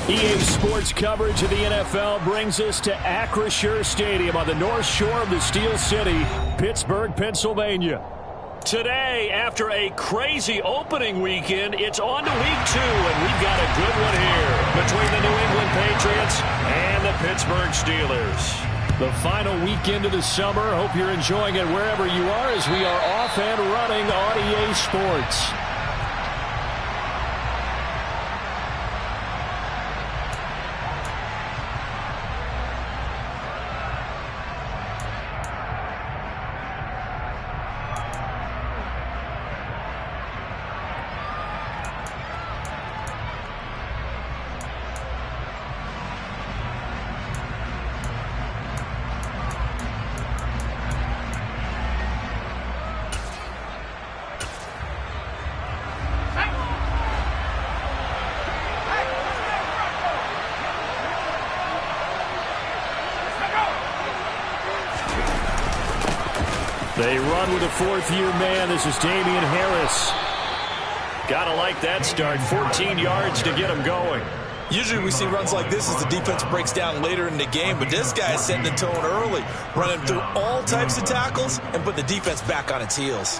EA Sports coverage of the NFL brings us to Acrisure Stadium on the north shore of the Steel City, Pittsburgh, Pennsylvania. Today, after a crazy opening weekend, it's on to week 2, and we've got a good one here between the New England Patriots and the Pittsburgh Steelers. The final weekend of the summer. Hope you're enjoying it wherever you are as we are off and running on EA Sports. They run with a fourth-year man. This is Damian Harris. Gotta like that start. 14 yards to get him going. Usually we see runs like this as the defense breaks down later in the game, but this guy is setting the tone early, running through all types of tackles and put the defense back on its heels.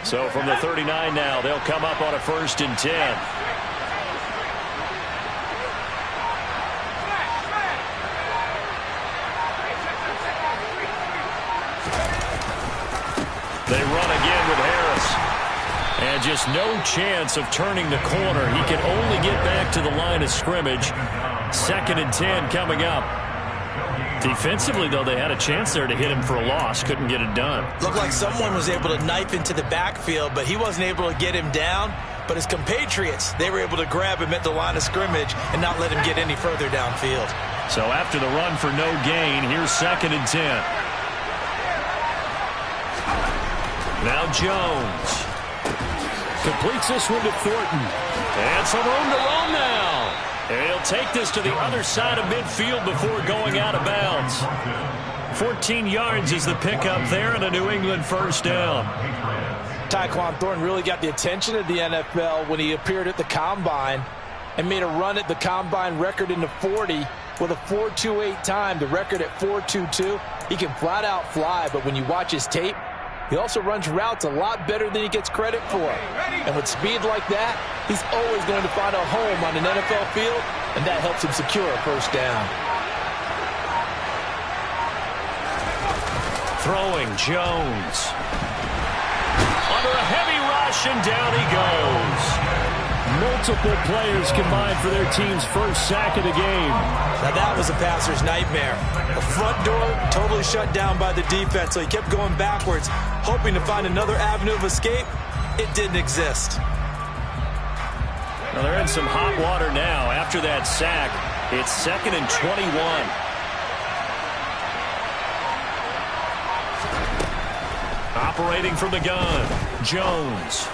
So from the 39 now, they'll come up on a 1st and 10. They run again with Harris. And just no chance of turning the corner. He can only get back to the line of scrimmage. 2nd and 10 coming up. Defensively, though, they had a chance there to hit him for a loss. Couldn't get it done. Looked like someone was able to knife into the backfield, but he wasn't able to get him down. But his compatriots, they were able to grab him at the line of scrimmage and not let him get any further downfield. So after the run for no gain, here's 2nd and 10. Now Jones completes this one to Thornton. And some room to run now. And he'll take this to the other side of midfield before going out of bounds. 14 yards is the pickup there and a New England 1st down. Tyquan Thornton really got the attention of the NFL when he appeared at the Combine and made a run at the Combine record in the 40 with a 4.28 time, the record at 4.22. He can flat out fly, but when you watch his tape, he also runs routes a lot better than he gets credit for. And with speed like that, he's always going to find a home on an NFL field, and that helps him secure a 1st down. Throwing Jones. Under a heavy rush, and down he goes. Multiple players combined for their team's 1st sack of the game. Now that was a passer's nightmare. The front door totally shut down by the defense, so he kept going backwards, hoping to find another avenue of escape. It didn't exist. Well, they're in some hot water now. After that sack, it's 2nd and 21. Operating from the gun, Jones.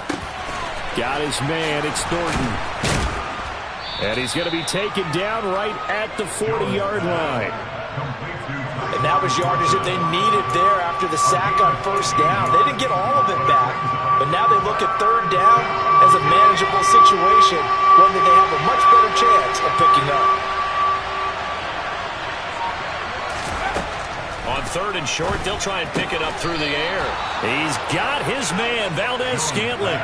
Got his man, it's Thornton. And he's going to be taken down right at the 40-yard line. And that was yardage that they needed there after the sack on 1st down. They didn't get all of it back, but now they look at 3rd down as a manageable situation, one that they have a much better chance of picking up. On 3rd and short, they'll try and pick it up through the air. He's got his man, Valdez-Scantling.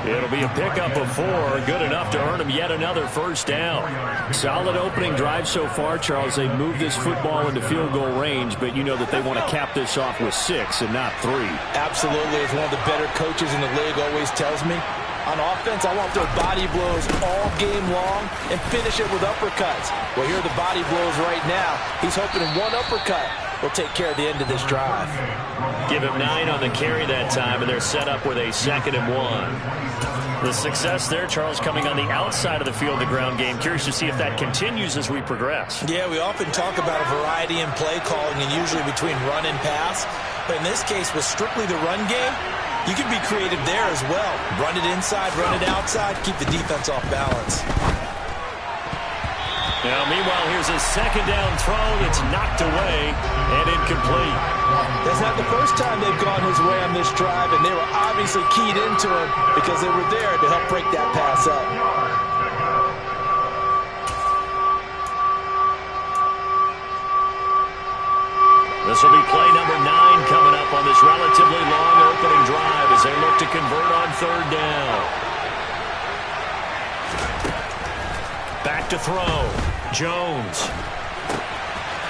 It'll be a pickup of 4, good enough to earn him yet another 1st down. Solid opening drive so far, Charles. They moved this football into field goal range, but you know that they want to cap this off with 6 and not 3. Absolutely. As one of the better coaches in the league always tells me, on offense, I want to throw body blows all game long and finish it with uppercuts. Well, here are the body blows right now. He's hoping one uppercut will take care of the end of this drive. Give him 9 on the carry that time, and they're set up with a 2nd and 1. The success there, Charles, coming on the outside of the field, the ground game. Curious to see if that continues as we progress. Yeah, we often talk about a variety in play calling and usually between run and pass. But in this case, with strictly the run game, you can be creative there as well. Run it inside, run it outside, keep the defense off balance. Now, meanwhile, here's a second down throw that's knocked away and incomplete. That's not the first time they've gone his way on this drive, and they were obviously keyed into him because they were there to help break that pass up. This will be play number 9 coming up on this relatively long opening drive as they look to convert on third down. Back to throw. Jones.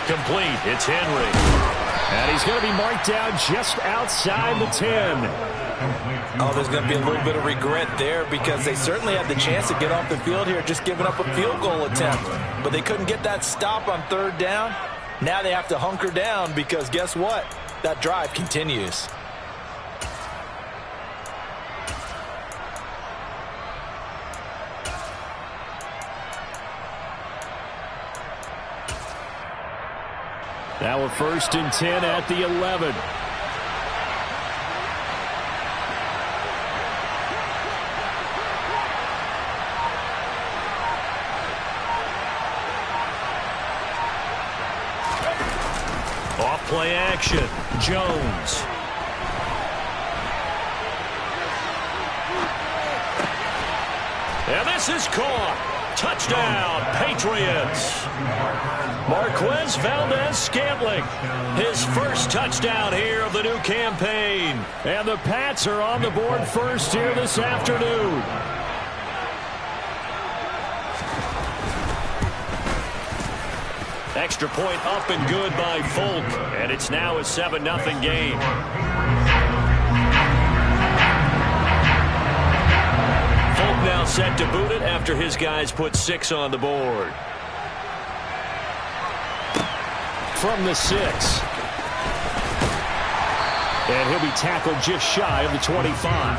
Complete. It's Henry. And he's going to be marked down just outside the 10. Oh, there's going to be a little bit of regret there because they certainly had the chance to get off the field here, just giving up a field goal attempt. But they couldn't get that stop on third down. Now they have to hunker down because guess what? That drive continues. Now we're 1st and 10 at the 11. Off play action. Jones. And this is caught. Touchdown, Patriots. Marquez Valdez-Scantling, his first touchdown here of the new campaign. And the Pats are on the board first here this afternoon. Extra point up and good by Folk. And it's now a 7-0 game. Now set to boot it after his guys put 6 on the board. From the 6. And he'll be tackled just shy of the 25.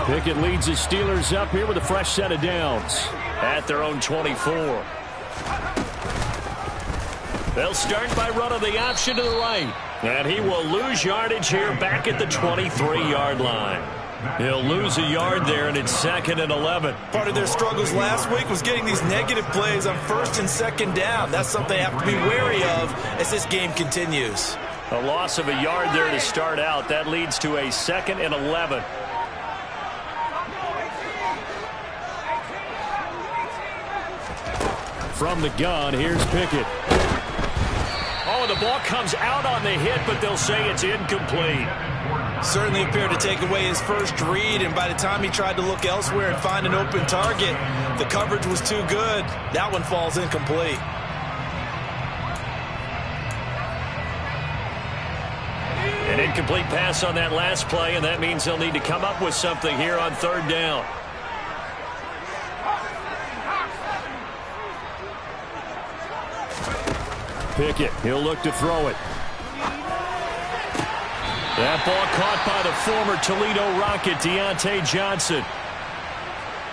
Pickett leads the Steelers up here with a fresh set of downs at their own 24. They'll start by running the option to the right. And he will lose yardage here back at the 23-yard line. He'll lose a yard there, and it's 2nd and 11. Part of their struggles last week was getting these negative plays on 1st and 2nd down. That's something they have to be wary of as this game continues. A loss of a yard there to start out. That leads to a 2nd and 11. From the gun, here's Pickett. Oh, the ball comes out on the hit, but they'll say it's incomplete. Certainly appeared to take away his first read, and by the time he tried to look elsewhere and find an open target, the coverage was too good. That one falls incomplete. An incomplete pass on that last play, and that means they'll need to come up with something here on third down. Pickett, he'll look to throw it. That ball caught by the former Toledo Rocket, Deontay Johnson.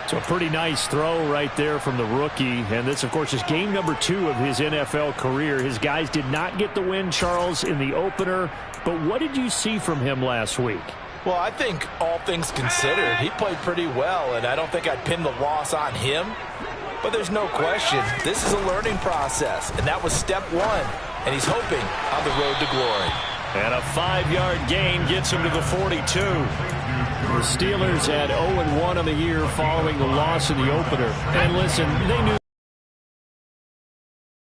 So a pretty nice throw right there from the rookie. And this, of course, is game number 2 of his NFL career. His guys did not get the win, Charles, in the opener. But what did you see from him last week? Well, I think all things considered, he played pretty well, and I don't think I'd pin the loss on him. But there's no question, this is a learning process, and that was step 1, and he's hoping on the road to glory. And a 5-yard gain gets him to the 42. The Steelers had 0-1 on the year following the loss in the opener. And listen, they knew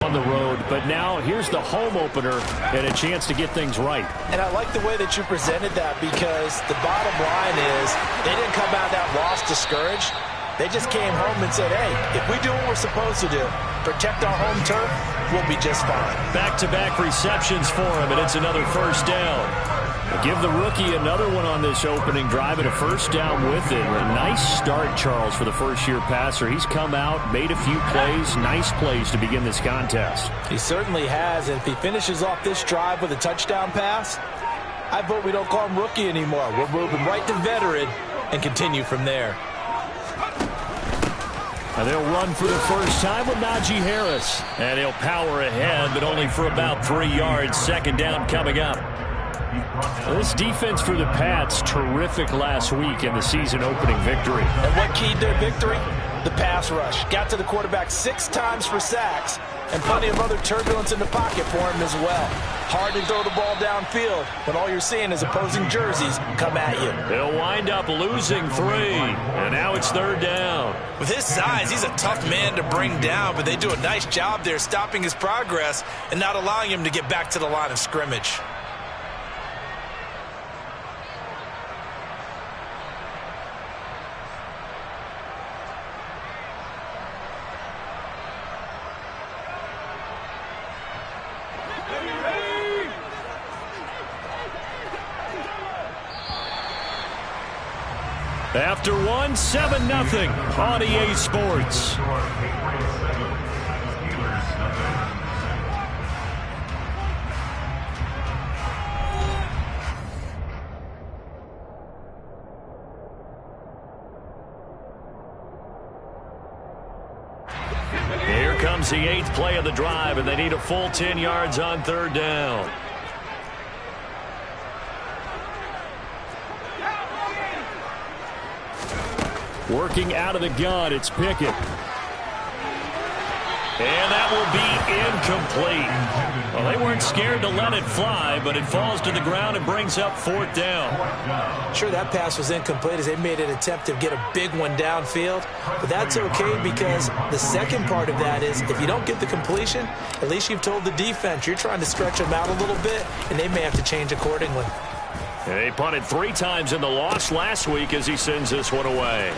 on the road, but now here's the home opener and a chance to get things right. And I like the way that you presented that because the bottom line is they didn't come out of that loss discouraged. They just came home and said, hey, if we do what we're supposed to do, protect our home turf, we'll be just fine. Back-to-back receptions for him, and it's another first down. Give the rookie another one on this opening drive and a first down with it. A nice start, Charles, for the first-year passer. He's come out, made a few plays, nice plays to begin this contest. He certainly has, and if he finishes off this drive with a touchdown pass, I vote we don't call him rookie anymore. We're moving right to veteran and continue from there. And they'll run for the first time with Najee Harris. And he'll power ahead, but only for about 3 yards. Second down coming up. This defense for the Pats, terrific last week in the season-opening victory. And what keyed their victory? The pass rush. Got to the quarterback 6 times for sacks, and plenty of other turbulence in the pocket for him as well. Hard to throw the ball downfield when all you're seeing is opposing jerseys come at you. They'll wind up losing 3, and now it's third down. With his size, he's a tough man to bring down, but they do a nice job there stopping his progress and not allowing him to get back to the line of scrimmage. After one, 7-0 on EA Sports. Here comes the 8th play of the drive, and they need a full 10 yards on third down. Working out of the gun, it's Pickett. And that will be incomplete. Well, they weren't scared to let it fly, but it falls to the ground and brings up 4th down. Sure, that pass was incomplete as they made an attempt to get a big one downfield. But that's okay because the second part of that is if you don't get the completion, at least you've told the defense you're trying to stretch them out a little bit, and they may have to change accordingly. They punted 3 times in the loss last week as he sends this one away.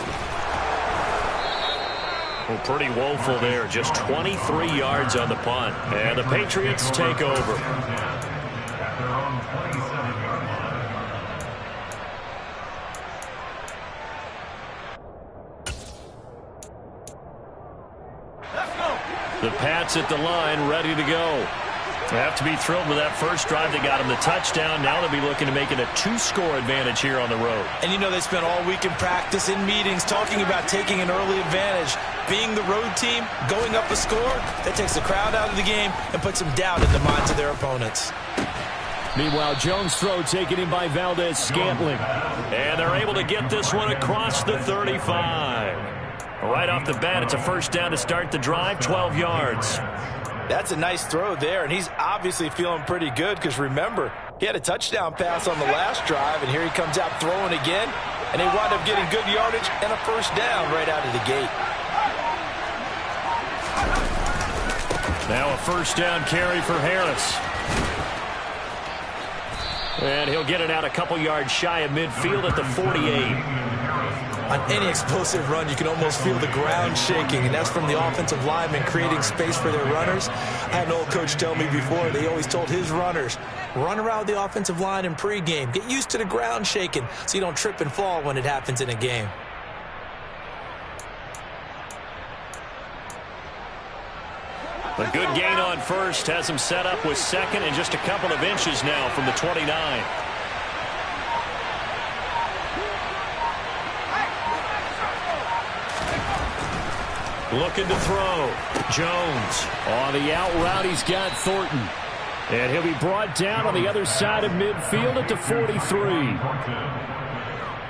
Well, pretty woeful there. Just 23 yards on the punt. And the Patriots take over. The Pats at the line, ready to go. They have to be thrilled with that first drive. They got them the touchdown. Now they'll be looking to make it a 2-score advantage here on the road. And you know they spent all week in practice, in meetings, talking about taking an early advantage. Being the road team, going up a score, that takes the crowd out of the game and puts some doubt in the minds of their opponents. Meanwhile, Jones' throw taken in by Valdez-Scantling. And they're able to get this one across the 35. Right off the bat, it's a first down to start the drive, 12 yards. That's a nice throw there, and he's obviously feeling pretty good because, remember, he had a touchdown pass on the last drive, and here he comes out throwing again, and they wind up getting good yardage and a first down right out of the gate. Now a first down carry for Harris. And he'll get it out a couple yards shy of midfield at the 48. On any explosive run, you can almost feel the ground shaking, and that's from the offensive linemen creating space for their runners. I had an old coach tell me before, they always told his runners, run around the offensive line in pregame. Get used to the ground shaking so you don't trip and fall when it happens in a game. A good gain on first has him set up with second and just a couple of inches now from the 29. Looking to throw. Jones on the out route. He's got Thornton. And he'll be brought down on the other side of midfield at the 43.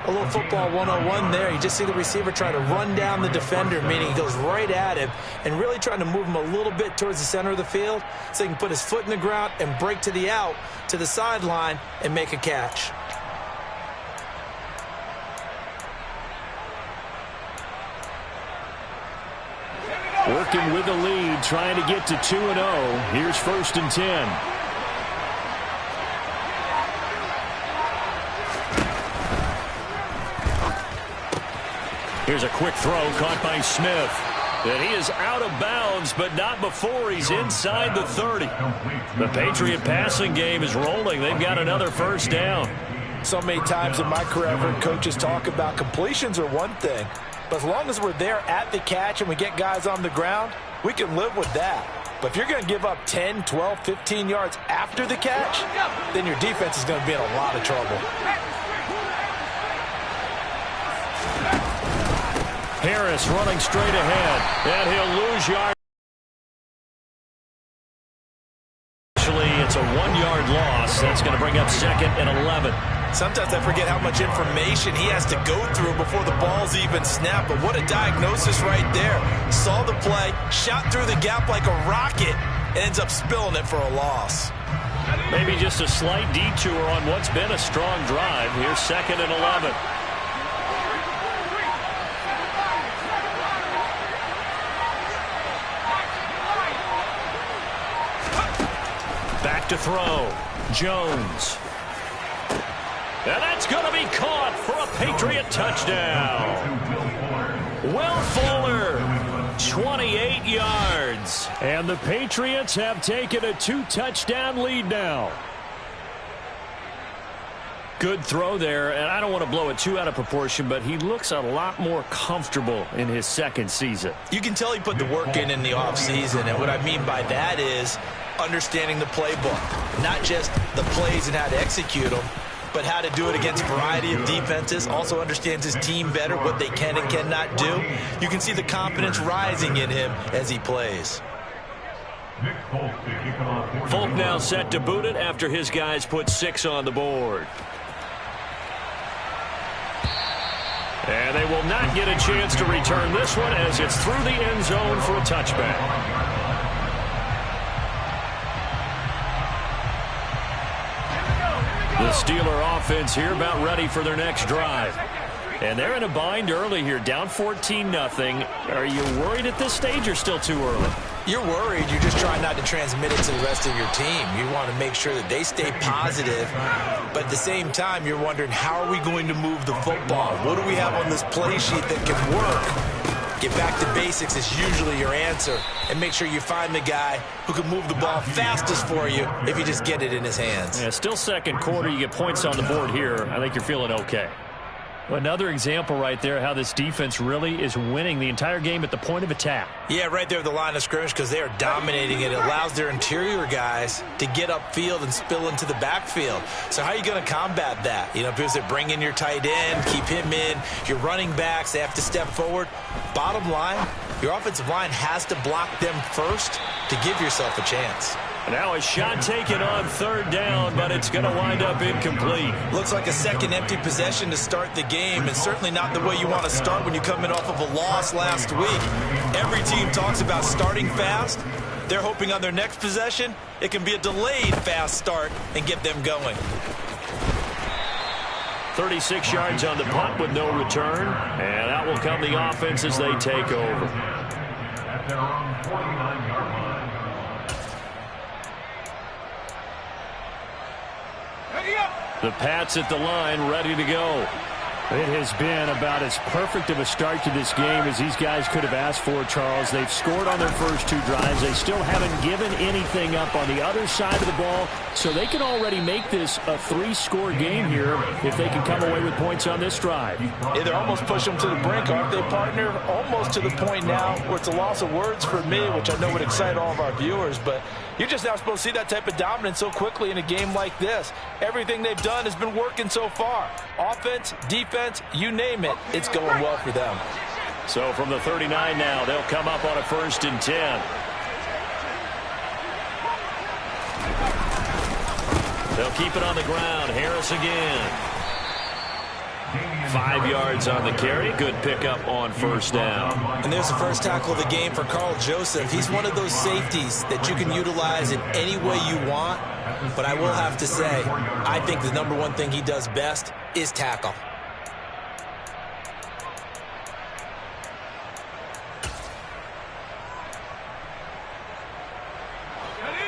A little football 101 there. You just see the receiver trying to run down the defender, meaning he goes right at him and really trying to move him a little bit towards the center of the field so he can put his foot in the ground and break to the out, to the sideline, and make a catch. Working with the lead, trying to get to 2-0. Here's 1st and 10. Here's a quick throw caught by Smith. And he is out of bounds, but not before he's inside the 30. The Patriot passing game is rolling. They've got another first down. So many times in my career, I've heard coaches talk about completions are one thing. But as long as we're there at the catch and we get guys on the ground, we can live with that. But if you're going to give up 10, 12, 15 yards after the catch, then your defense is going to be in a lot of trouble. Harris running straight ahead, and he'll lose yard. Actually, it's a 1-yard loss. That's going to bring up 2nd and 11. Sometimes I forget how much information he has to go through before the ball's even snapped. But what a diagnosis right there. Saw the play, shot through the gap like a rocket, and ends up spilling it for a loss. Maybe just a slight detour on what's been a strong drive. Here's 2nd and 11. Back to throw. Jones. And that's going to be caught for a Patriot touchdown. Will Fuller, 28 yards. And the Patriots have taken a 2-touchdown lead now. Good throw there, and I don't want to blow it too out of proportion, but he looks a lot more comfortable in his 2nd season. You can tell he put the work in the offseason, and what I mean by that is understanding the playbook. Not just the plays and how to execute them, but how to do it against a variety of defenses. Also understands his team better, what they can and cannot do. You can see the confidence rising in him as he plays. Folk now set to boot it after his guys put 6 on the board. And they will not get a chance to return this one as it's through the end zone for a touchback. The Steeler offense here about ready for their next drive. And they're in a bind early here, down 14-0. Are you worried at this stage or still too early? You're worried. You're just trying not to transmit it to the rest of your team. You want to make sure that they stay positive. But at the same time, you're wondering, how are we going to move the football? What do we have on this play sheet that can work? Get back to basics is usually your answer. And make sure you find the guy who can move the ball fastest for you if you just get it in his hands. Yeah, still 2nd quarter. You get points on the board here. I think you're feeling okay. Another example right there how this defense really is winning the entire game at the point of attack. Yeah, right there at the line of scrimmage because they are dominating it. It allows their interior guys to get upfield and spill into the backfield. So how are you going to combat that? You know, because they bring in your tight end, keep him in. Your running backs, they have to step forward. Bottom line, your offensive line has to block them first to give yourself a chance. Now a shot taken on 3rd down, but it's going to wind up incomplete. Looks like a second empty possession to start the game, and certainly not the way you want to start when you come in off of a loss last week. Every team talks about starting fast. They're hoping on their next possession, it can be a delayed fast start and get them going. 36 yards on the punt with no return, and out will come the offense as they take over. At their own 49-yard line. The Pats at the line, ready to go. It has been about as perfect of a start to this game as these guys could have asked for, Charles. They've scored on their first 2 drives. They still haven't given anything up on the other side of the ball, so they can already make this a 3-score game here if they can come away with points on this drive. Yeah, they're almost pushing them to the brink, aren't they, partner? Almost to the point now where it's a loss of words for me, which I know would excite all of our viewers, but you're just not supposed to see that type of dominance so quickly in a game like this. Everything they've done has been working so far. Offense, defense, you name it, it's going well for them. So from the 39 now, they'll come up on a 1st and 10. They'll keep it on the ground. Harris again. 5 yards on the carry. Good pickup on 1st down. And there's the first tackle of the game for Carl Joseph. He's one of those safeties that you can utilize in any way you want. But I will have to say, I think the #1 thing he does best is tackle.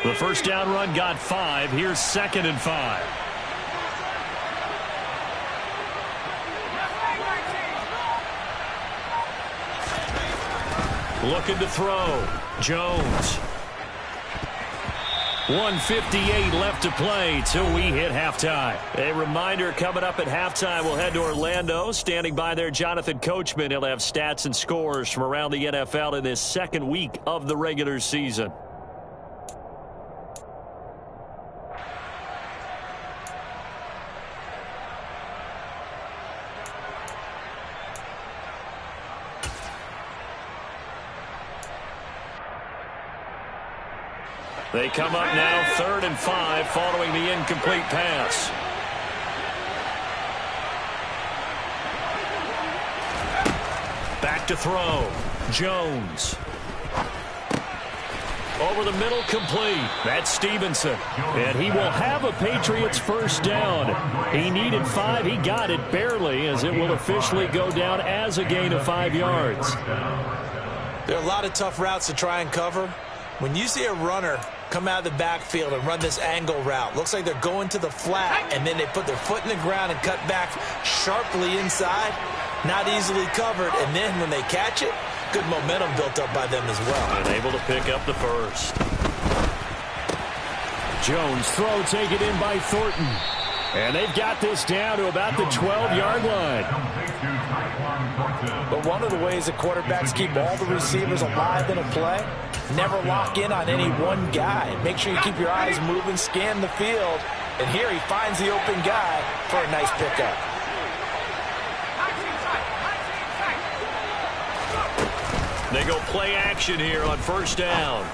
The first down run got 5. Here's 2nd and 5. Looking to throw. Jones. 1:58 left to play till we hit halftime. A reminder coming up at halftime, we'll head to Orlando. Standing by there, Jonathan Coachman. He'll have stats and scores from around the NFL in this 2nd week of the regular season. They come up now 3rd and 5 following the incomplete pass. Back to throw. Jones. Over the middle, complete. That's Stevenson. And he will have a Patriots first down. He needed 5. He got it barely, as it will officially go down as a gain of 5 yards. There are a lot of tough routes to try and cover. When you see a runner come out of the backfield and run this angle route, looks like they're going to the flat, and then they put their foot in the ground and cut back sharply inside. Not easily covered, and then when they catch it, good momentum built up by them as well. And able to pick up the first. Jones throw taken in by Thornton. And they've got this down to about the 12-yard line. But one of the ways that quarterbacks keep all the receivers alive in a play, never lock in on any one guy. Make sure you keep your eyes moving, scan the field. And here he finds the open guy for a nice pickup. They go play action here on first down.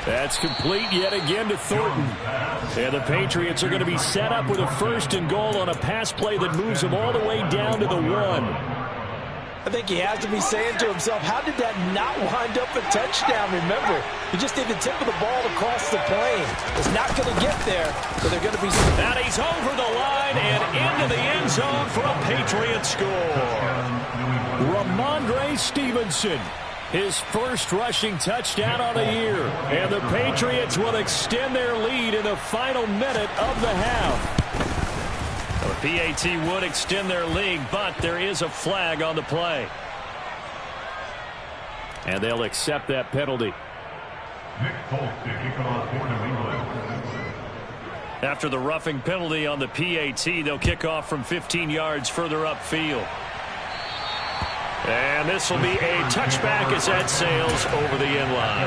That's complete yet again to Thornton. And the Patriots are going to be set up with a 1st and goal on a pass play that moves them all the way down to the 1. I think he has to be saying to himself, how did that not wind up a touchdown? Remember, he just did the tip of the ball across the plane. It's not going to get there, but they're going to be... And he's over the line and into the end zone for a Patriot score. Ramondre Stevenson, his first rushing touchdown on the year. And the Patriots will extend their lead in the final minute of the half. The PAT would extend their lead, but there is a flag on the play. And they'll accept that penalty. After the roughing penalty on the PAT, they'll kick off from 15 yards further upfield. And this will be a touchback as that sails over the end line.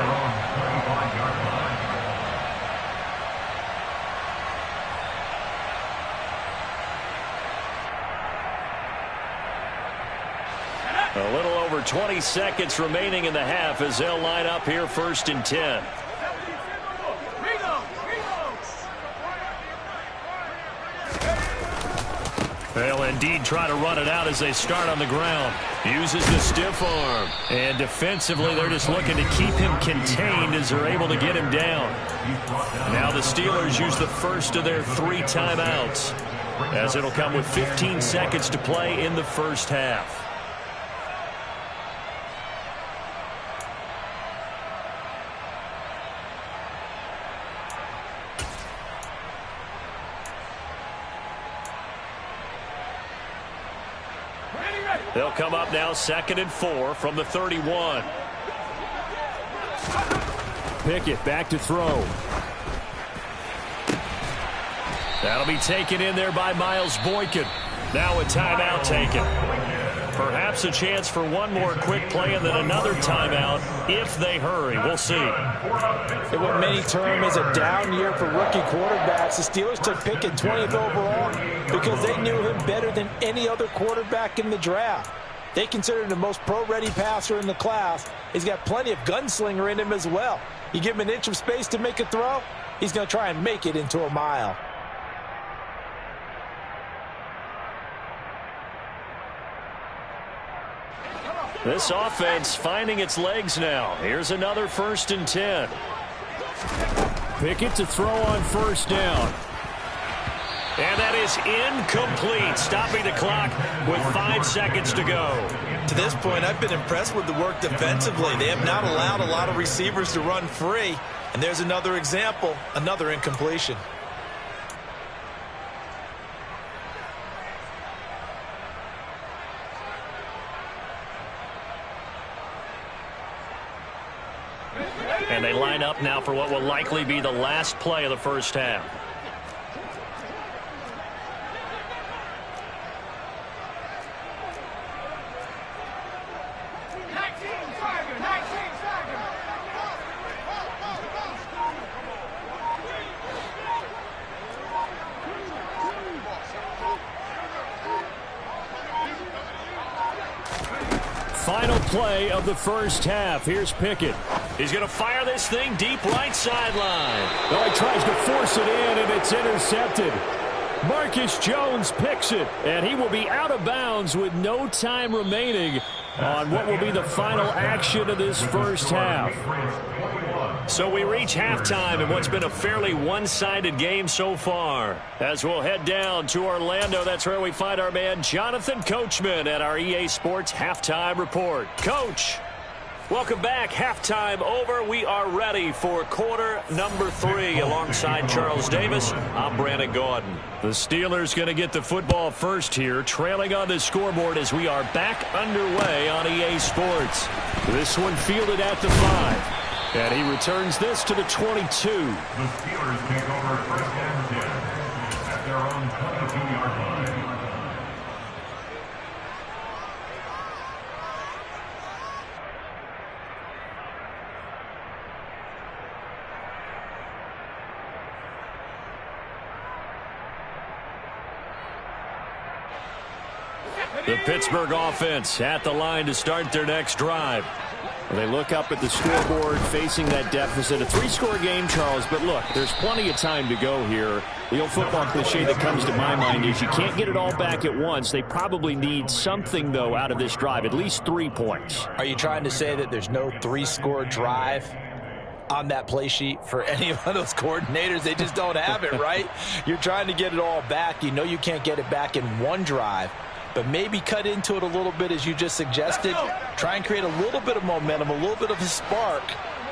A little over 20 seconds remaining in the half as they'll line up here 1st and 10. They'll indeed try to run it out as they start on the ground. Uses the stiff arm. And defensively, they're just looking to keep him contained as they're able to get him down. Now the Steelers use the first of their 3 timeouts, as it'll come with 15 seconds to play in the first half. They'll come up now 2nd and 4 from the 31. Pickett back to throw. That'll be taken in there by Miles Boykin. Now a timeout taken. Perhaps a chance for one more quick play and then another timeout if they hurry. We'll see. In what many term as a down year for rookie quarterbacks, the Steelers took Pickett 20th overall because they knew him better than any other quarterback in the draft. They considered him the most pro-ready passer in the class. He's got plenty of gunslinger in him as well. You give him an inch of space to make a throw, he's going to try and make it into a mile. This offense finding its legs now. Here's another 1st and 10. Pickett to throw on 1st down. And that is incomplete, stopping the clock with 5 seconds to go. To this point, I've been impressed with the work defensively. They have not allowed a lot of receivers to run free. And there's another example, another incompletion. And they line up now for what will likely be the last play of the first half. Final play of the first half. Here's Pickett. He's going to fire this thing deep right sideline. Oh, he tries to force it in, and it's intercepted. Marcus Jones picks it, and he will be out of bounds with no time remaining on what will be the final action of this first half. So we reach halftime in what's been a fairly one-sided game so far. As we'll head down to Orlando, that's where we find our man Jonathan Coachman at our EA Sports Halftime Report. Coach, welcome back. Halftime over. We are ready for quarter number 3 alongside Charles Davis. I'm Brandon Gaudin. The Steelers going to get the football first here, trailing on the scoreboard as we are back underway on EA Sports. This one fielded at the 5. And he returns this to the 22. The Steelers take over first and 10 at their own 22-yard line. The Pittsburgh offense at the line to start their next drive. They look up at the scoreboard facing that deficit. A 3-score game, Charles, but look, there's plenty of time to go here. The old football cliche that comes to my mind is you can't get it all back at once. They probably need something, though, out of this drive, at least 3 points. Are you trying to say that there's no 3-score drive on that play sheet for any of those coordinators? They just don't have it, right? You're trying to get it all back. You know you can't get it back in one drive. But maybe cut into it a little bit as you just suggested. Try and create a little bit of momentum, a little bit of a spark,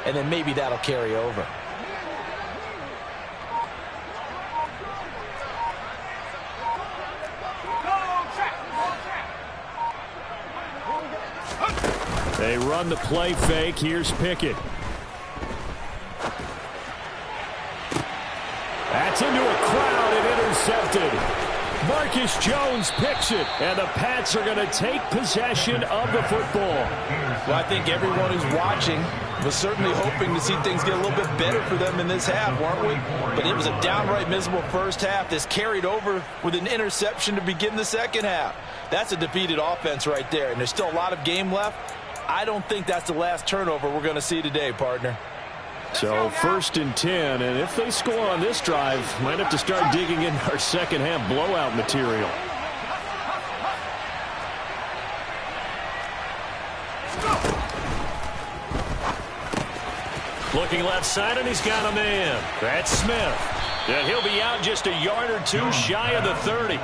and then maybe that'll carry over. They run the play fake. Here's Pickett. That's into a crowd and intercepted. Marcus Jones picks it, and the Pats are going to take possession of the football. Well, I think everyone who's watching was certainly hoping to see things get a little bit better for them in this half, weren't we? But it was a downright miserable first half. This carried over with an interception to begin the second half. That's a defeated offense right there, and there's still a lot of game left. I don't think that's the last turnover we're going to see today, partner. So 1st and 10, and if they score on this drive, might have to start digging in our second half blowout material. Looking left side, and he's got a man. That's Smith. And he'll be out just a yard or two shy of the 30.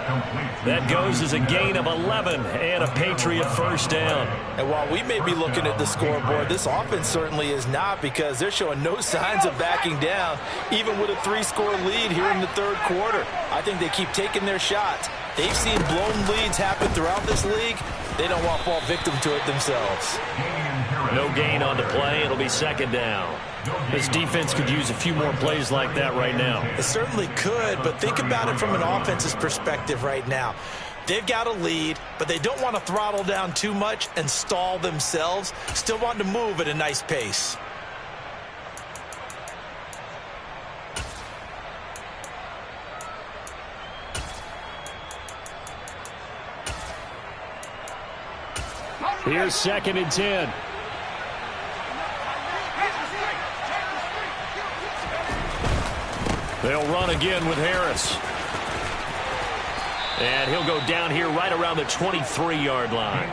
That goes as a gain of 11 and a Patriot first down. And while we may be looking at the scoreboard, this offense certainly is not, because they're showing no signs of backing down, even with a 3-score lead here in the third quarter. I think they keep taking their shots. They've seen blown leads happen throughout this league. They don't want to fall victim to it themselves. No gain on the play. It'll be second down. This defense could use a few more plays like that right now. It certainly could, but think about it from an offense's perspective right now. They've got a lead, but they don't want to throttle down too much and stall themselves. Still want to move at a nice pace. Here's 2nd and 10. They'll run again with Harris. And he'll go down here right around the 23-yard line.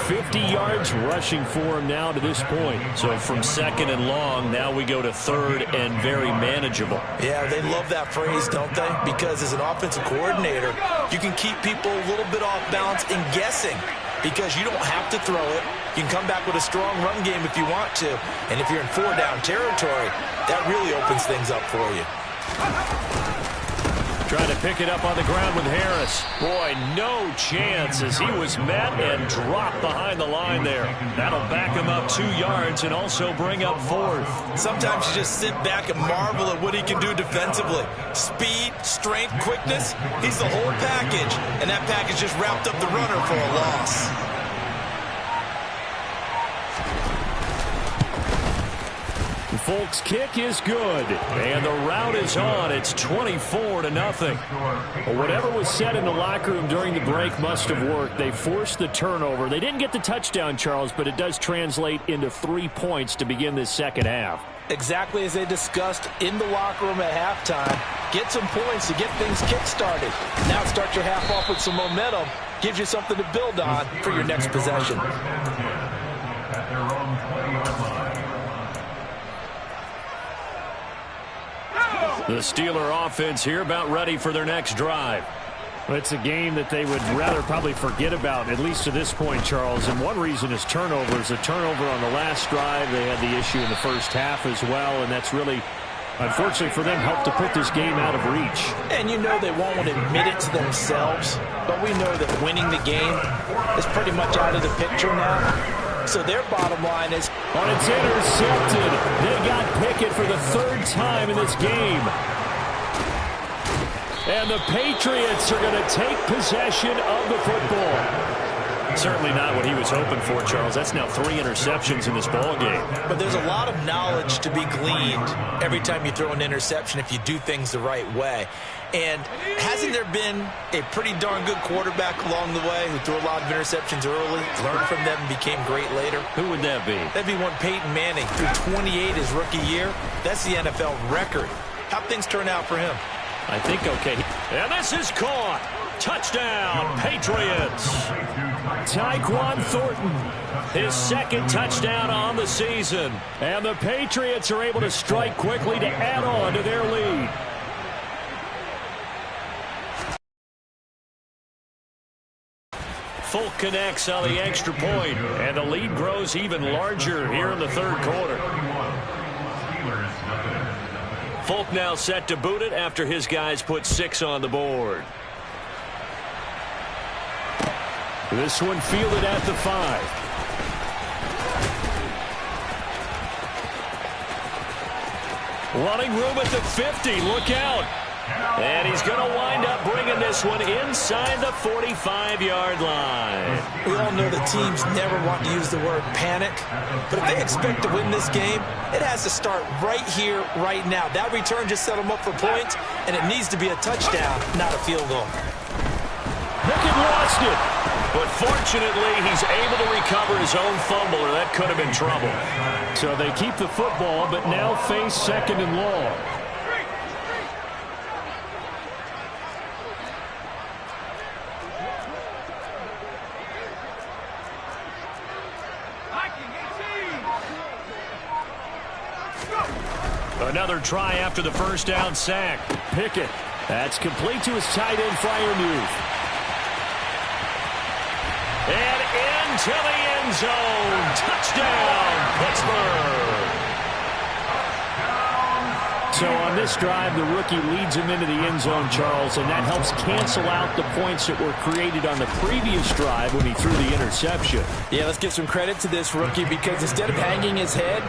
50 yards rushing for him now to this point. So from 2nd and long, now we go to 3rd and very manageable. Yeah, they love that phrase, don't they? Because as an offensive coordinator, you can keep people a little bit off balance and guessing, because you don't have to throw it. You can come back with a strong run game if you want to. And if you're in 4-down territory, that really opens things up for you. Trying to pick it up on the ground with Harris. Boy, no chance as he was met and dropped behind the line there. That'll back him up 2 yards and also bring up 4th. Sometimes you just sit back and marvel at what he can do defensively. Speed, strength, quickness, he's the whole package. And that package just wrapped up the runner for a loss. Folk's kick is good, and the rout is on. It's 24-0. Well, whatever was said in the locker room during the break must have worked. They forced the turnover. They didn't get the touchdown, Charles, but it does translate into 3 points to begin this second half. Exactly as they discussed in the locker room at halftime. Get some points to get things kick-started. Now start your half off with some momentum. Gives you something to build on for your next possession. At their own 20-yard line. The Steeler offense here about ready for their next drive. It's a game that they would rather probably forget about, at least to this point, Charles. And one reason is turnovers. A turnover on the last drive. They had the issue in the first half as well, and that's really, unfortunately for them, helped to put this game out of reach. And you know they won't admit it to themselves, but we know that winning the game is pretty much out of the picture now. So their bottom line is... Oh, it's intercepted. They got Pickett for the third time in this game. And the Patriots are going to take possession of the football. Certainly not what he was hoping for, Charles. That's now 3 interceptions in this ball game. But there's a lot of knowledge to be gleaned every time you throw an interception if you do things the right way. And hasn't there been a pretty darn good quarterback along the way who threw a lot of interceptions early, learned from them, and became great later? Who would that be? That'd be one Peyton Manning, threw 28 his rookie year. That's the NFL record. How'd things turn out for him? I think okay. And this is caught. Touchdown, Patriots. Tyquan Thornton, his second touchdown on the season. And the Patriots are able to strike quickly to add on to their lead. Folk connects on the extra point, and the lead grows even larger here in the third quarter. Folk now set to boot it after his guys put 6 on the board. This one fielded at the 5. Running room at the 50. Look out. And he's going to wind up bringing this one inside the 45-yard line. We all know that teams never want to use the word panic, but if they expect to win this game, it has to start right here, right now. That return just set them up for points, and it needs to be a touchdown, not a field goal. Pickett lost it, but fortunately he's able to recover his own fumble, or that could have been trouble. So they keep the football, but now face 2nd and long. Another try after the first down sack. Pickett. That's complete to his tight end, Freiermuth. And into the end zone. Touchdown, Pittsburgh. So on this drive, the rookie leads him into the end zone, Charles, and that helps cancel out the points that were created on the previous drive when he threw the interception. Yeah, let's give some credit to this rookie because instead of hanging his head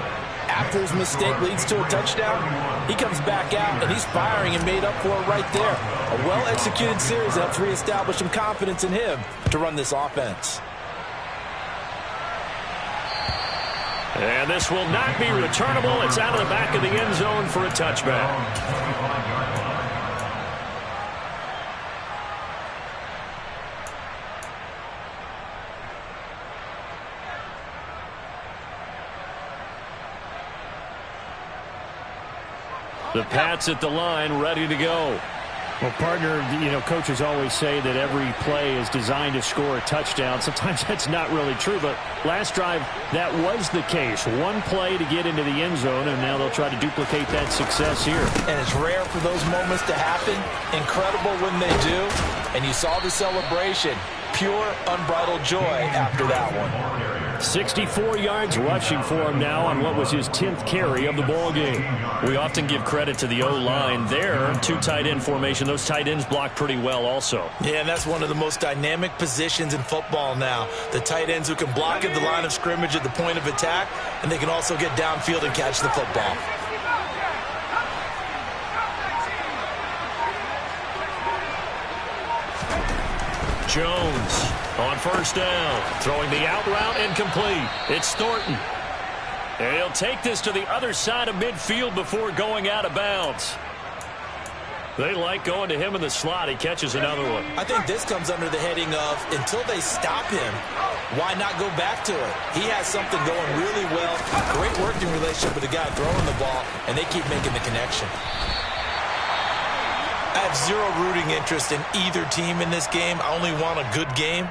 after his mistake leads to a touchdown, he comes back out and he's firing and made up for it right there. A well-executed series helps reestablish some confidence in him to run this offense. And this will not be returnable. It's out of the back of the end zone for a touchback. The Pats at the line, ready to go. Well, partner, coaches always say that every play is designed to score a touchdown. Sometimes that's not really true, but last drive, that was the case. One play to get into the end zone, and now they'll try to duplicate that success here. And it's rare for those moments to happen. Incredible when they do. And you saw the celebration. Pure, unbridled joy after that one. 64 yards rushing for him now on what was his 10th carry of the ball game. We often give credit to the O-line there. 2 tight end formation. Those tight ends block pretty well also. Yeah, and that's one of the most dynamic positions in football now. The tight ends who can block at the line of scrimmage at the point of attack, and they can also get downfield and catch the football. Jones on first down, throwing the out route incomplete. It's Thornton. And he'll take this to the other side of midfield before going out of bounds. They like going to him in the slot. He catches another one. I think this comes under the heading of, until they stop him, why not go back to it? He has something going really well. Great working relationship with the guy throwing the ball, and they keep making the connection. I have zero rooting interest in either team in this game. I only want a good game.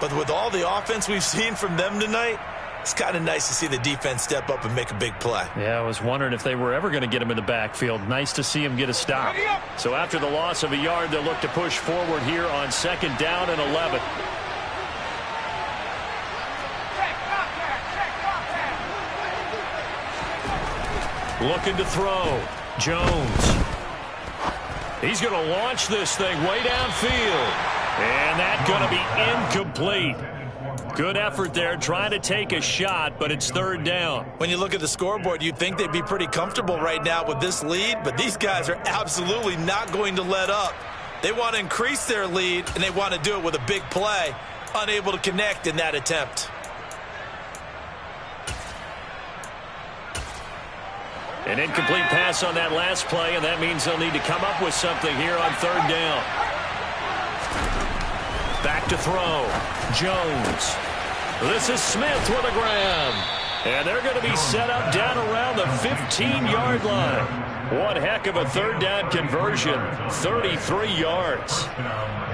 But with all the offense we've seen from them tonight, it's kind of nice to see the defense step up and make a big play. Yeah, I was wondering if they were ever going to get him in the backfield. Nice to see him get a stop. So after the loss of a yard, they'll look to push forward here on 2nd down and 11. Looking to throw. Jones. He's going to launch this thing way downfield. And that's going to be incomplete. Good effort there, trying to take a shot, but it's 3rd down. When you look at the scoreboard, you'd think they'd be pretty comfortable right now with this lead, but these guys are absolutely not going to let up. They want to increase their lead, and they want to do it with a big play. Unable to connect in that attempt. An incomplete pass on that last play, and that means they'll need to come up with something here on 3rd down. Back to throw. Jones. This is Smith with a grab. And they're going to be set up down around the 15-yard line. One heck of a 3rd down conversion. 33 yards.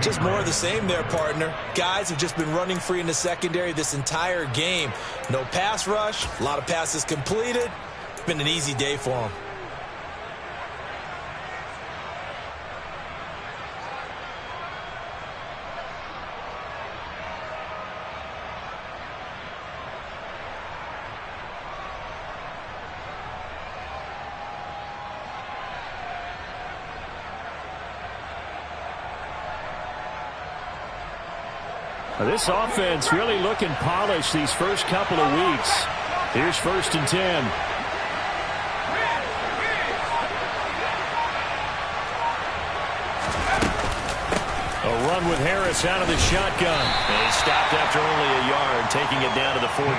Just more of the same there, partner. Guys have just been running free in the secondary this entire game. No pass rush. A lot of passes completed. It's been an easy day for them. This offense really looking polished these first couple of weeks. Here's 1st and 10. A run with Harris out of the shotgun. And he stopped after only a yard, taking it down to the 14.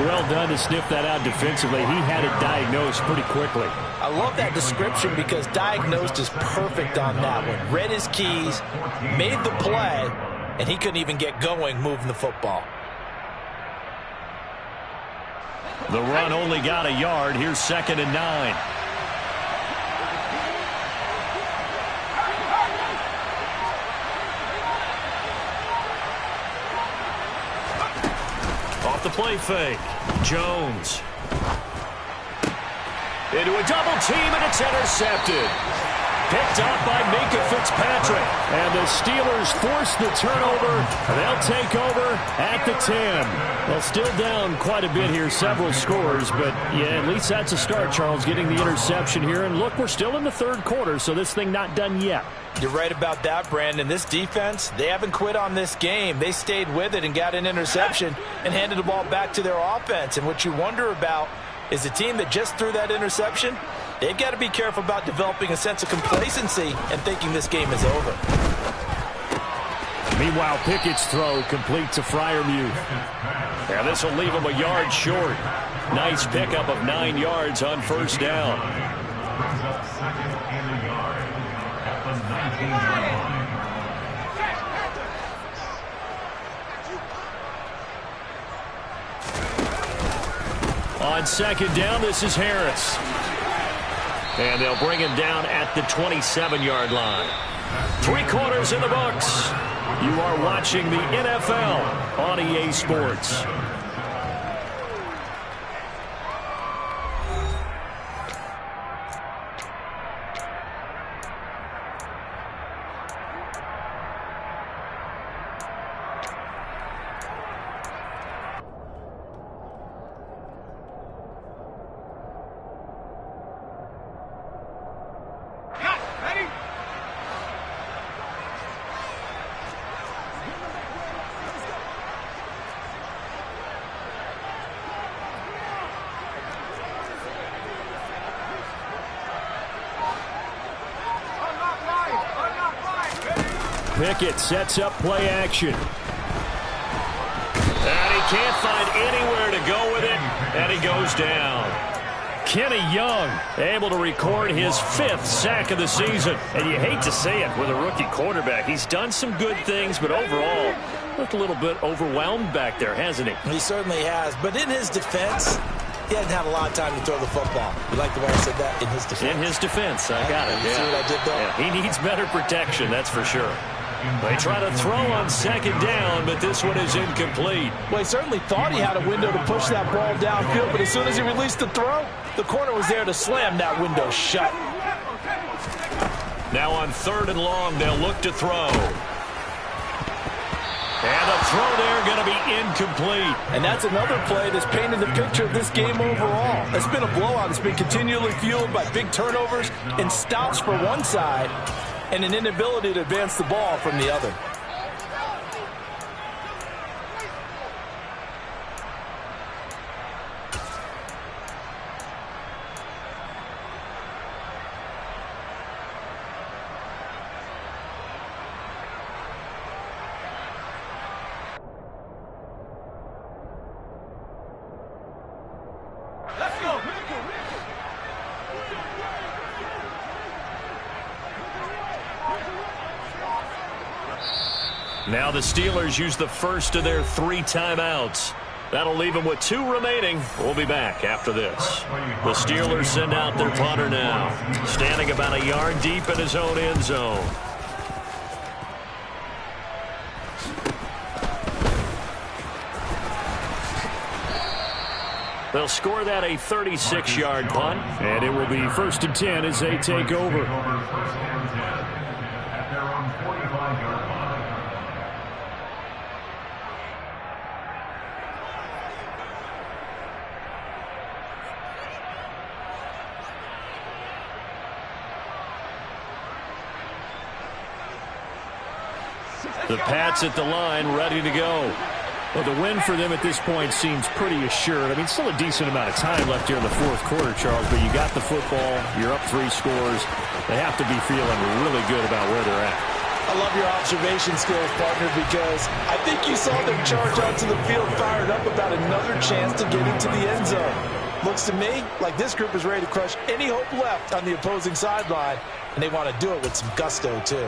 Well done to sniff that out defensively. He had it diagnosed pretty quickly. I love that description because diagnosed is perfect on that one. Read his keys, made the play, and he couldn't even get going moving the football. The run only got a yard. Here's 2nd and 9. Off the play fake. Jones. Into a double team, and it's intercepted. Picked up by Minka Fitzpatrick. And the Steelers force the turnover. They'll take over at the 10. Well, still down quite a bit here, several scores. But, yeah, at least that's a start, Charles, getting the interception here. And, look, we're still in the 3rd quarter, so this thing not done yet. You're right about that, Brandon. This defense, they haven't quit on this game. They stayed with it and got an interception and handed the ball back to their offense. And what you wonder about is the team that just threw that interception, they've got to be careful about developing a sense of complacency and thinking this game is over. Meanwhile, Pickett's throw complete to Freiermuth. Yeah, this will leave him a yard short. Nice pickup of 9 yards on 1st down. Brings up 2nd and a yard at the 19-yard line. On 2nd down, this is Harris. And they'll bring him down at the 27-yard line. 3 quarters in the books. You are watching the NFL on EA Sports. Pickett sets up play action. And he can't find anywhere to go with it. And he goes down. Kenny Young able to record his 5th sack of the season. And you hate to say it with a rookie quarterback. He's done some good things, but overall looked a little bit overwhelmed back there, hasn't he? He certainly has. But in his defense, he hadn't had a lot of time to throw the football. You like the way I said that? In his defense. In his defense. I got it. You see what I did there? Yeah, he needs better protection, that's for sure. They try to throw on 2nd down, but this one is incomplete. Well, he certainly thought he had a window to push that ball downfield, but as soon as he released the throw, the corner was there to slam that window shut. Now on 3rd and long, they'll look to throw. And the throw there going to be incomplete. And that's another play that's painted the picture of this game overall. It's been a blowout. It's been continually fueled by big turnovers and stops for one side and an inability to advance the ball from the other. Now the Steelers use the first of their 3 timeouts. That'll leave them with 2 remaining. We'll be back after this. The Steelers send out their punter now, standing about a yard deep in his own end zone. They'll score that a 36-yard punt, and it will be 1st and 10 as they take over. At their own 45-yard line. The Pats at the line, ready to go. Well, the win for them at this point seems pretty assured. I mean, still a decent amount of time left here in the 4th quarter, Charles, but you got the football, you're up 3 scores. They have to be feeling really good about where they're at. I love your observation skills, partner, because I think you saw them charge onto the field fired up about another chance to get into the end zone. Looks to me like this group is ready to crush any hope left on the opposing sideline, and they want to do it with some gusto, too.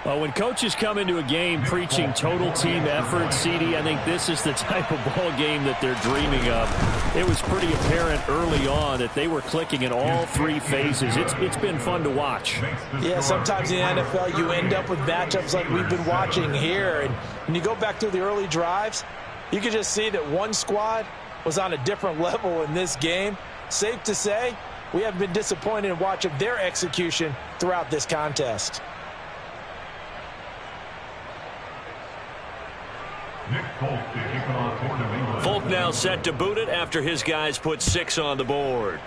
Well, when coaches come into a game preaching total team effort, CD, I think this is the type of ball game that they're dreaming of. It was pretty apparent early on that they were clicking in all 3 phases. It's been fun to watch. Yeah, sometimes in the NFL you end up with matchups like we've been watching here. And when you go back through the early drives, you can just see that one squad was on a different level in this game. Safe to say, we have been disappointed in watching their execution throughout this contest. Folk now set to boot it after his guys put 6 on the board.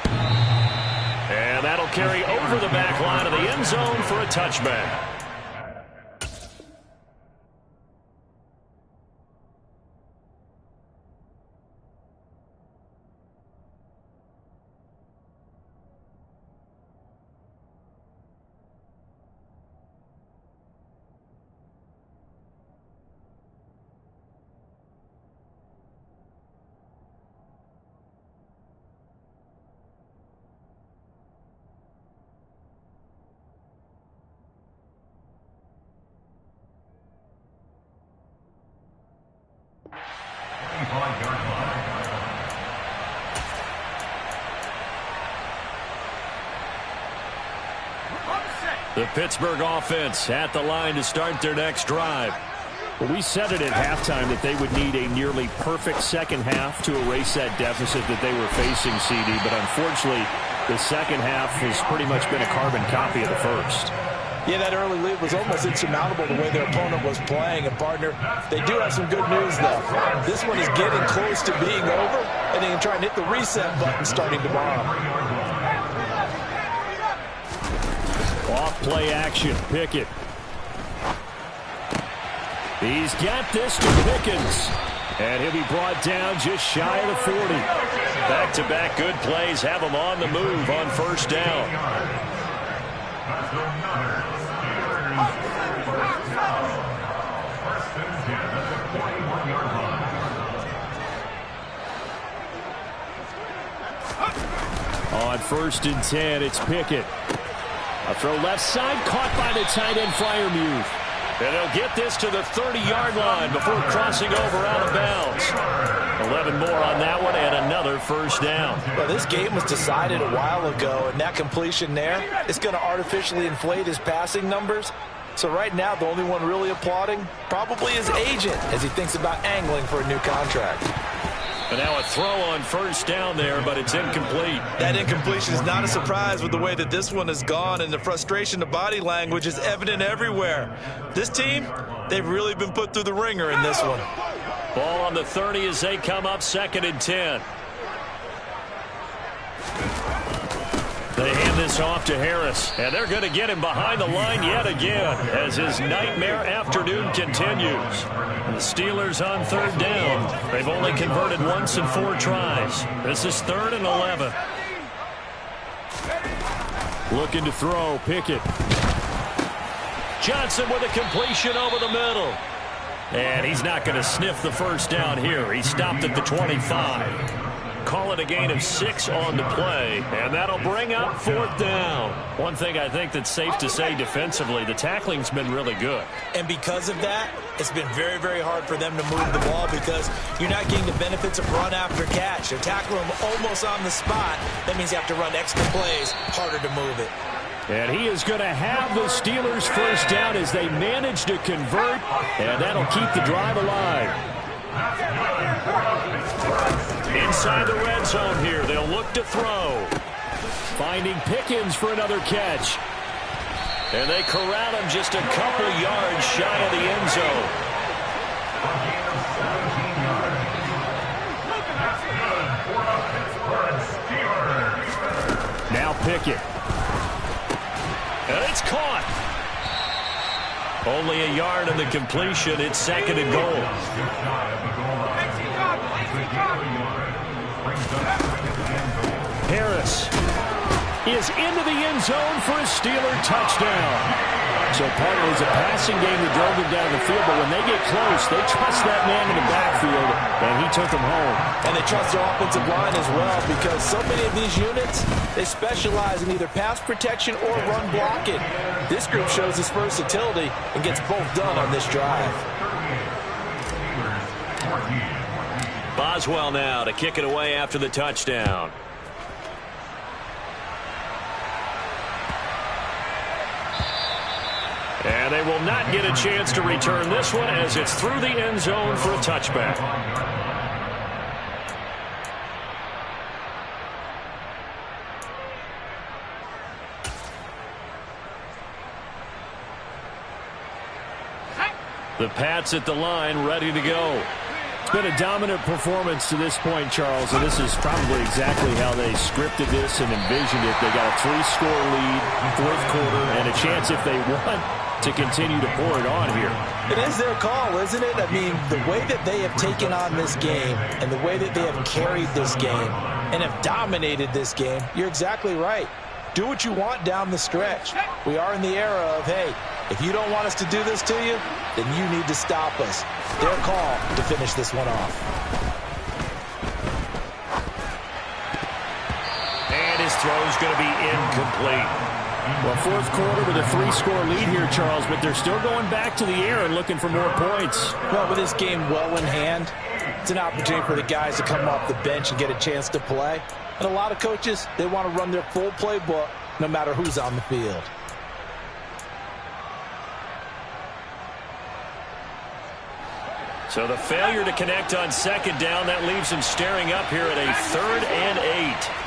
And that'll carry over the back line of the end zone for a touchback. The Pittsburgh offense at the line to start their next drive. Well, we said it at halftime that they would need a nearly perfect second half to erase that deficit that they were facing, CD. But unfortunately, the second half has pretty much been a carbon copy of the first. Yeah, that early lead was almost insurmountable the way their opponent was playing. And, partner, they do have some good news, though. This one is getting close to being over, and they can try and hit the reset button starting tomorrow. Off play action, Pickett. He's got this to Pickens. And he'll be brought down just shy of the 40. Back-to-back good plays have him on the move on first down. On 1st and 10, it's Pickett. A throw left side, caught by the tight end Freiermuth. And they'll get this to the 30-yard line before crossing over out of bounds. 11 more on that one and another first down. Well, this game was decided a while ago, and that completion there is going to artificially inflate his passing numbers. So right now, the only one really applauding probably his agent as he thinks about angling for a new contract. And now a throw on 1st down there, but it's incomplete. That incompletion is not a surprise with the way that this one has gone, and the frustration of body language is evident everywhere. This team, they've really been put through the ringer in this one. Ball on the 30 as they come up 2nd and 10. They hand this off to Harris, and they're going to get him behind the line yet again as his nightmare afternoon continues. And the Steelers on 3rd down. They've only converted once in 4 tries. This is 3rd and 11. Looking to throw, Pickett. Johnson with a completion over the middle. And he's not going to sniff the first down here. He stopped at the 25. Call it a gain of 6 on the play, and that'll bring up 4th down. One thing I think that's safe to say defensively, the tackling's been really good. And because of that, it's been very, very hard for them to move the ball because you're not getting the benefits of run after catch. They're tackling him almost on the spot. That means you have to run extra plays, harder to move it. And he is going to have the Steelers first down as they manage to convert, and that'll keep the drive alive. Inside the red zone here, they'll look to throw. Finding Pickens for another catch. And they corral him just a couple yards shy of the end zone. Now Pickett. And it's caught. Only a yard on the completion. It's 2nd and goal. Harris is into the end zone for a Steeler touchdown. So partly it's a passing game that drove them down the field, but when they get close, they trust that man in the backfield, and he took them home. And they trust their offensive line as well because so many of these units, they specialize in either pass protection or run blocking. This group shows its versatility and gets both done on this drive. Boswell now to kick it away after the touchdown. And they will not get a chance to return this one as it's through the end zone for a touchback. The Pats at the line, ready to go. It's been a dominant performance to this point, Charles, and this is probably exactly how they scripted this and envisioned it. They got a 3-score lead, 4th quarter, and a chance if they want to continue to pour it on here. It is their call, isn't it? I mean, the way that they have taken on this game and the way that they have carried this game and have dominated this game, you're exactly right. Do what you want down the stretch. We are in the era of, hey, if you don't want us to do this to you, then you need to stop us. Their call to finish this one off. And his throw's going to be incomplete. Well, 4th quarter with a 3-score lead here, Charles, but they're still going back to the air and looking for more points. Well, with this game well in hand, it's an opportunity for the guys to come off the bench and get a chance to play. And a lot of coaches, they want to run their full playbook no matter who's on the field. So the failure to connect on 2nd down, that leaves him staring up here at a 3rd and 8.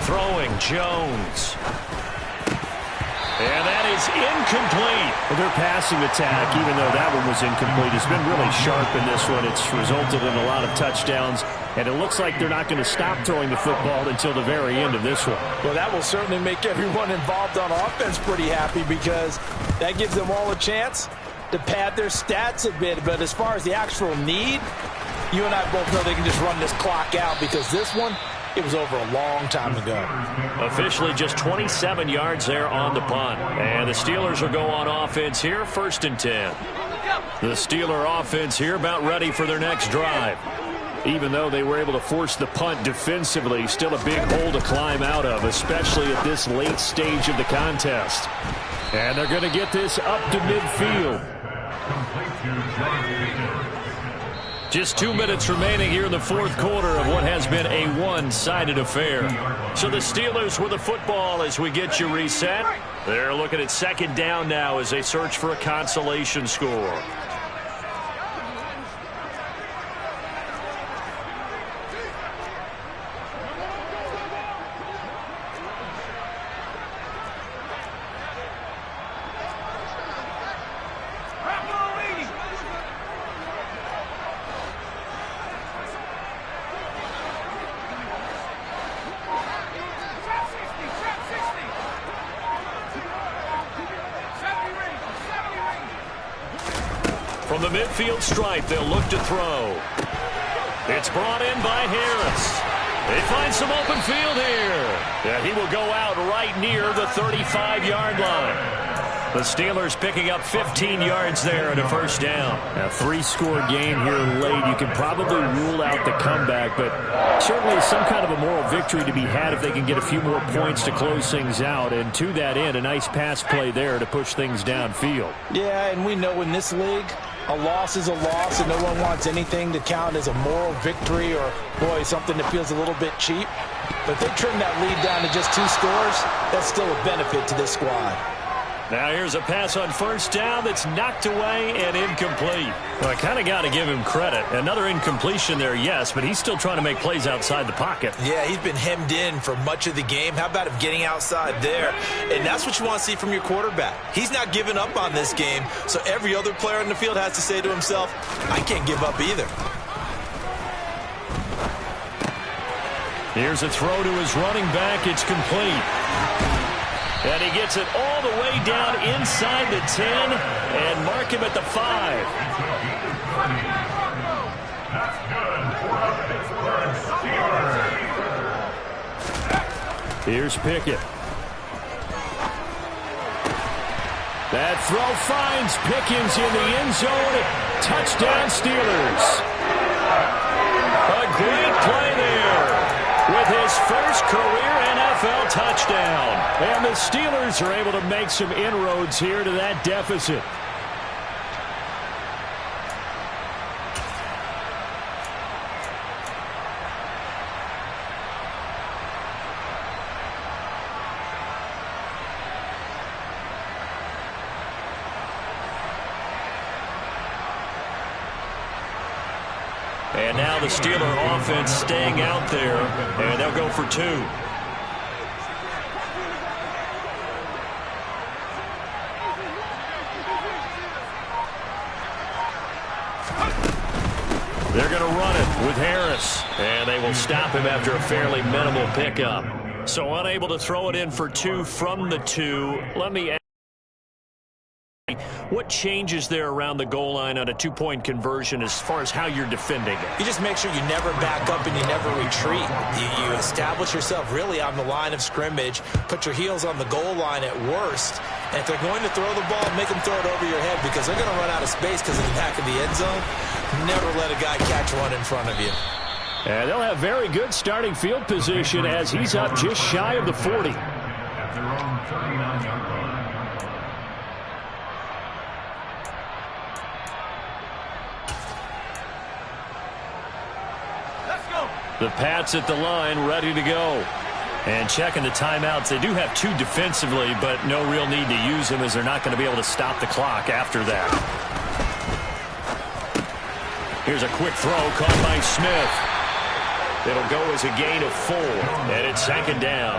Throwing, Jones. And that is incomplete. Well, their passing attack, even though that one was incomplete, has been really sharp in this one. It's resulted in a lot of touchdowns, and it looks like they're not going to stop throwing the football until the very end of this one. Well, that will certainly make everyone involved on offense pretty happy because that gives them all a chance to pad their stats a bit. But as far as the actual need, you and I both know they can just run this clock out because this one, it was over a long time ago. Officially just 27 yards there on the punt. And the Steelers will go on offense here, 1st and 10. The Steeler offense here about ready for their next drive. Even though they were able to force the punt defensively, still a big hole to climb out of, especially at this late stage of the contest. And they're going to get this up to midfield. Just 2 minutes remaining here in the fourth quarter of what has been a one-sided affair. So the Steelers with the football as we get you reset. They're looking at second down now as they search for a consolation score. From the midfield stripe, they'll look to throw. It's brought in by Harris. They find some open field here. And he will go out right near the 35-yard line. The Steelers picking up 15 yards there and a first down. A three-score game here late. You can probably rule out the comeback, but certainly some kind of a moral victory to be had if they can get a few more points to close things out. And to that end, a nice pass play there to push things downfield. Yeah, and we know in this league, a loss is a loss, and no one wants anything to count as a moral victory or, boy, something that feels a little bit cheap. But if they trim that lead down to just 2 scores, that's still a benefit to this squad. Now here's a pass on first down that's knocked away and incomplete. Well, I kind of got to give him credit. Another incompletion there, yes, but he's still trying to make plays outside the pocket. Yeah, he's been hemmed in for much of the game. How about him getting outside there? And that's what you want to see from your quarterback. He's not giving up on this game, so every other player on the field has to say to himself, I can't give up either. Here's a throw to his running back. It's complete. And he gets it all the way down inside the 10 and mark him at the 5. Here's Pickett. That throw finds Pickens in the end zone. Touchdown Steelers. A great play there with his first career NFL touchdown. And the Steelers are able to make some inroads here to that deficit. And now the Steeler offense staying out there, and they'll go for 2. They're going to run it with Harris, and they will stop him after a fairly minimal pickup. So unable to throw it in for 2 from the 2. Let me ask, what changes there around the goal line on a 2-point conversion as far as how you're defending it? You just make sure you never back up and you never retreat. You establish yourself really on the line of scrimmage, put your heels on the goal line at worst, and if they're going to throw the ball, make them throw it over your head because they're going to run out of space because of the back of the end zone. Never let a guy catch one in front of you. And they'll have very good starting field position as he's up just shy of the 40. At their own 39-yard line. The Pats at the line, ready to go. And checking the timeouts. They do have 2 defensively, but no real need to use them as they're not going to be able to stop the clock after that. Here's a quick throw caught by Smith. It'll go as a gain of 4, and it's second down.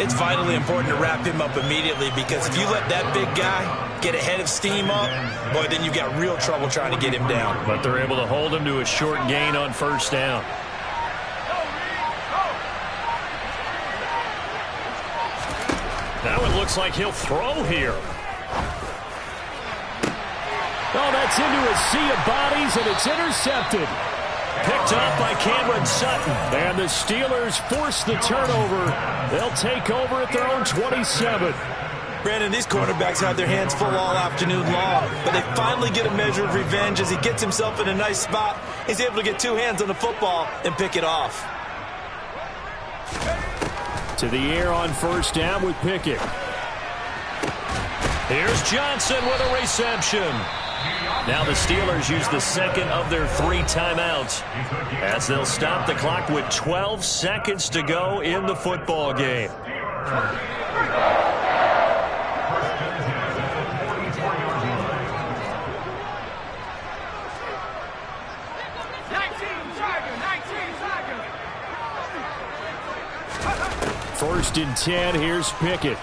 It's vitally important to wrap him up immediately because if you let that big guy get ahead of steam up, boy, then you've got real trouble trying to get him down. But they're able to hold him to a short gain on first down. Now it looks like he'll throw here. Oh, that's into a sea of bodies, and it's intercepted. Picked up by Cameron Sutton. And the Steelers force the turnover. They'll take over at their own 27. Brandon, these quarterbacks had their hands full all afternoon long, but they finally get a measure of revenge as he gets himself in a nice spot. He's able to get two hands on the football and pick it off. To the air on first down with Pickett. Here's Johnson with a reception. Now the Steelers use the second of their 3 timeouts as they'll stop the clock with 12 seconds to go in the football game. First and 10, here's Pickett.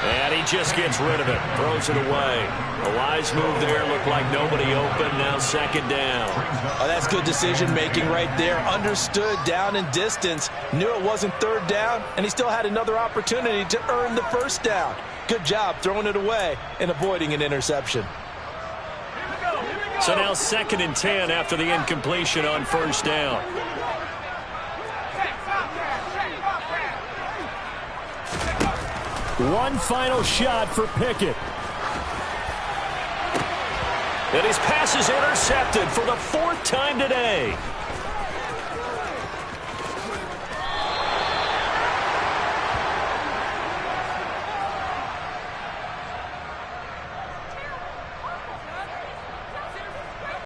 And he just gets rid of it, throws it away. A wise move there, looked like nobody open, now second down. Oh, that's good decision-making right there. Understood down and distance, knew it wasn't third down, and he still had another opportunity to earn the first down. Good job throwing it away and avoiding an interception. So now second and 10 after the incompletion on first down. One final shot for Pickett. And his pass is intercepted for the 4th time today.